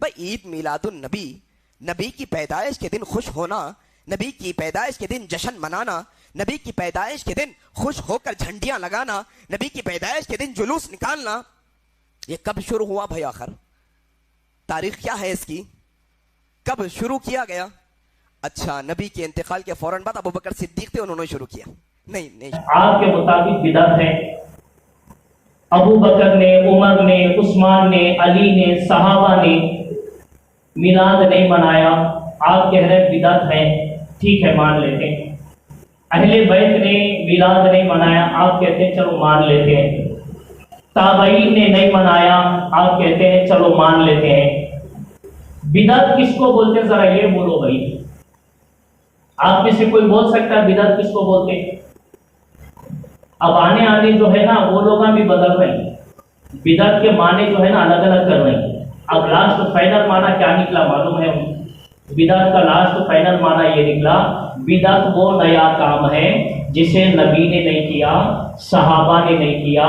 بھائی عید میلاد النبی، نبی کی پیدائش کے دن خوش ہونا، نبی کی پیدائش کے دن جشن منانا، نبی کی پیدائش کے دن خوش ہو کر جھنڈیاں لگانا، نبی کی پیدائش کے دن جلوس نکالنا، یہ کب شروع ہوا بھائی؟ آخر تاریخ کیا ہے اس کی؟ کب شروع کیا گیا؟ اچھا، نبی کے انتقال کے فوراً بعد ابو بکر صدیق تھے، انہوں نے شروع کیا؟ نہیں۔ آپ کے مطابق بدعت ہے۔ ابو بکر نے، عمر نے، عثمان نے، علی نے، صحابہ نے میلاد نہیں منایا، آپ کہہ رہے بدعت ہے، ٹھیک ہے مان لیتے ہیں۔ اہل بیت نے میلاد نہیں منایا، آپ کہتے ہیں چلو مان لیتے ہیں۔ تابعین نے نہیں منایا، آپ کہتے ہیں چلو مان لیتے ہیں۔ بدعت کس کو بولتے ہیں ذرا یہ بولو بھائی، آپ میں سے کوئی بول سکتا ہے بدعت کس کو بولتے ہیں؟ اب آنے جو ہے نا وہ لوگ بھی بدل رہے ہیں، بدعت کے معنی جو ہے نا الگ الگ کر رہے ہیں۔ اب لاسٹ فائنل معنی کیا نکلا معلوم ہے؟ بدعت کا لاسٹ فائنل معنی یہ نکلا، بدعت وہ نیا کام ہے جسے نبی نے نہیں کیا، صحابہ نے نہیں کیا،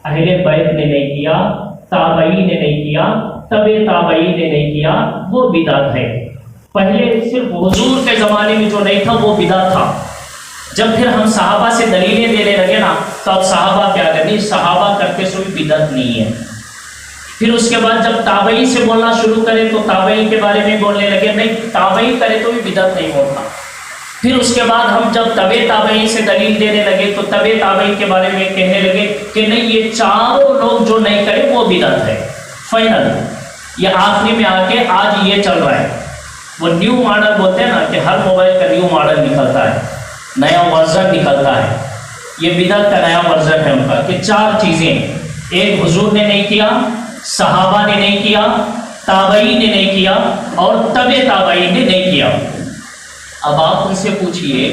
اہل بیت نے نہیں کیا، تابعین نے نہیں کیا، تبع تابعین نے نہیں کیا، وہ بدعت ہے۔ پہلے صرف حضور کے زمانے میں جو نہیں تھا وہ بدعت تھا۔ جب پھر ہم صحابہ سے دلیلیں دینے لگے نا تو اب صحابہ کیا کرنی، صحابہ کرتے سو بھی بدعت نہیں ہے۔ پھر اس کے بعد جب تابعین سے بولنا شروع کرے تو تابعین کے بارے میں بولنے لگے، نہیں تابعین کرے تو بھی بدعت نہیں ہوتا۔ پھر اس کے بعد ہم جب تبع تابعین سے دلیل دینے لگے تو تبع تابعین کے بارے میں کہنے لگے کہ نہیں یہ چاروں لوگ جو نہیں کرے وہ بدعت ہے۔ فائنل یہ آخری میں آ کے آج یہ چل رہا ہے، وہ نیو ماڈل بولتے ہیں نا کہ ہر موبائل کا نیو ماڈل نکلتا ہے، نیا ورژن نکلتا ہے، یہ بدعت کا نیا ورژن ہے ان کا کہ چار چیزیں، ایک حضور نے نہیں کیا، صحابہ نے نہیں کیا، تابعین نے نہیں کیا اور تبع تابعین نے نہیں کیا۔ اب آپ ان سے پوچھئے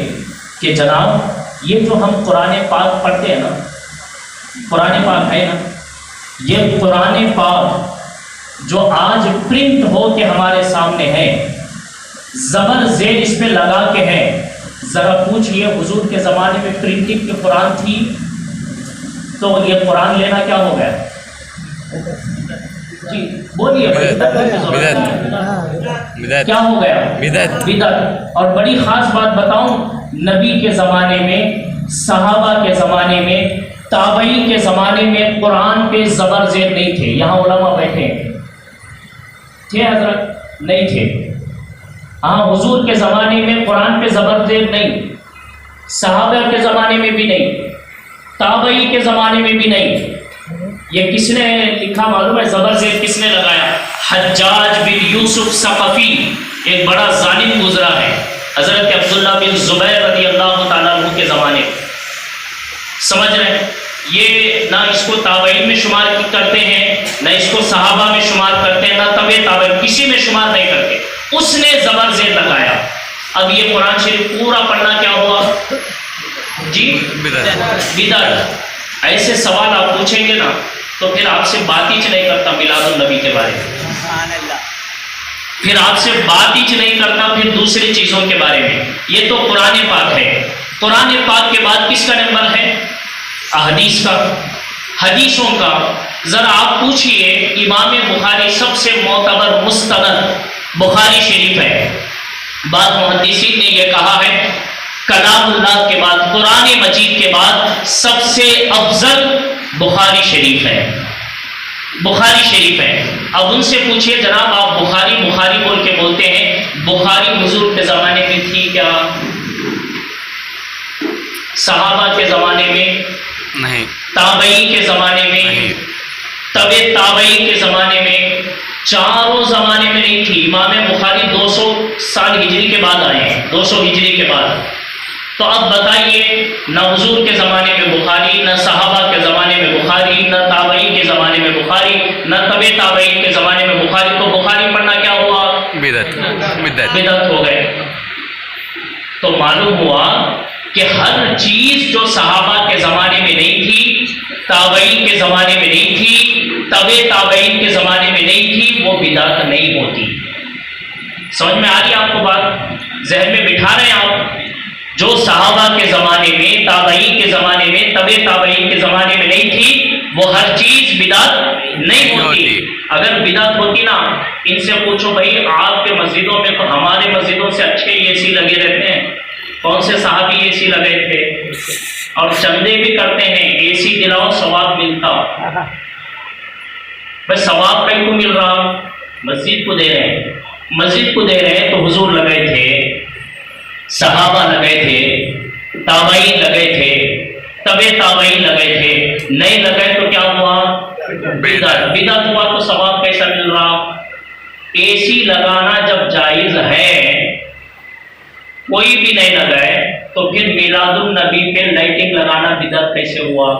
کہ جناب یہ جو ہم قرآن پاک پڑھتے ہیں نا، قرآن پاک ہے نا، یہ قرآن پاک جو آج پرنٹ ہو کے ہمارے سامنے ہے، زبر زیر اس پہ لگا کے ہے، ذرا پوچھئے حضور کے زمانے میں پرنٹنگ کی قرآن تھی تو یہ قرآن لینا کیا ہو گیا؟ جی بولیے کیا ہو گیا؟ بدعت۔ اور بڑی خاص بات بتاؤں، نبی کے زمانے میں، صحابہ کے زمانے میں، تابعین کے زمانے میں قرآن پہ زبر زیر نہیں تھے۔ یہاں علماء بیٹھے تھے حضرت؟ نہیں تھے۔ ہاں حضور کے زمانے میں قرآن پہ زبر زیر نہیں، صحابہ کے زمانے میں بھی نہیں، تابعی کے زمانے میں بھی نہیں۔ یہ کس نے لکھا معلوم ہے؟ زبر زیر کس نے لگایا؟ حجاج بن یوسف ثقفی، ایک بڑا ظالم گزرا ہے حضرت عبداللہ بن زبیر رضی اللہ تعالیٰ عنہ کے زمانے۔ سمجھ رہے ہیں؟ یہ نہ اس کو تابعین میں شمار کرتے ہیں، نہ اس کو صحابہ میں شمار کرتے ہیں، نہ تبع تابعین، کسی میں شمار نہیں کرتے۔ اس نے زبر زیر لگایا۔ اب یہ قرآن شریف پورا پڑھنا کیا ہوا؟ جی بدعت۔ ایسے سوال آپ پوچھیں گے نا تو پھر آپ سے بات ہی نہیں کرتا میلاد النبی کے بارے میں، پھر آپ سے بات ہی نہیں کرتا پھر دوسری چیزوں کے بارے میں۔ یہ تو قرآن پاک ہے۔ قرآن پاک کے بعد کس کا نمبر ہے؟ احادیث کا، حدیثوں کا۔ ذرا آپ پوچھئے، امام بخاری سب سے معتبر مستند بخاری شریف ہے۔ بعض محدثین نے یہ کہا ہے کلام اللہ کے بعد، قرآن مجید کے بعد سب سے افضل بخاری شریف ہے، بخاری شریف ہے۔ اب ان سے پوچھئے جناب آپ بخاری بخاری بول کے بولتے ہیں، بخاری حضور کے زمانے میں تھی کیا؟ صحابہ کے زمانے میں نہیں، تابعین کے زمانے میں نہیں، تبع تابعین کے زمانے میں، چاروں زمانے میں نہیں تھی۔ امام بخاری 200 سال ہجری کے بعد آئے ہیں، 200 ہجری کے بعد۔ تو اب بتائیے، نہ حضور کے زمانے میں بخاری، نہ صحابہ کے زمانے میں بخاری، نہ تابعین کے زمانے میں بخاری، نہ تبع تابعین کے زمانے میں بخاری، تو بخاری پڑھنا کیا ہوا؟ بدعت ہو گئے۔ تو معلوم ہوا کہ ہر چیز جو صحابہ کے زمانے میں نہیں تھی، تابعین کے زمانے میں نہیں تھی، تبع تابعین کے زمانے میں نہیں تھی، وہ بدعت نہیں ہوتی۔ سمجھ میں آ رہی ہے آپ کو بات؟ ذہن میں بٹھا رہے ہیں آپ؟ جو صحابہ کے زمانے میں، تابعین کے زمانے میں، تبع تابعین کے زمانے میں نہیں تھی، وہ ہر چیز بدعت نہیں ہوتی۔ اگر بدعت ہوتی نا، ان سے پوچھو بھائی آپ کے مسجدوں میں تو ہمارے مسجدوں سے اچھے اے سی لگے رہتے ہیں، کون سے صحابی اے سی لگے تھے؟ اور چندے بھی کرتے ہیں، اے سی دلاؤ ثواب ملتا، بھائی ثواب کہیں کو مل رہا؟ مسجد کو دے رہے ہیں، مسجد کو دے رہے ہیں تو حضور لگے تھے، صحابہ لگے تھے، تابعین لگے تھے، تبع تابعین لگے تھے، نہیں لگے تو کیا ہوا؟ بدعت ہوا تو ثواب کیسا مل رہا؟ اے سی لگانا جب جائز ہے، کوئی بھی نہیں لگائے، تو پھر میلاد النبی پہ لائٹنگ لگانا بدعت کیسے ہوا؟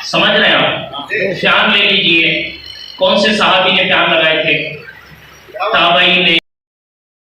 سمجھ رہے ہیں آپ؟ فیان لے لیجئے، کون سے صحابی نے فیان لگائے تھے؟ تابعین نے،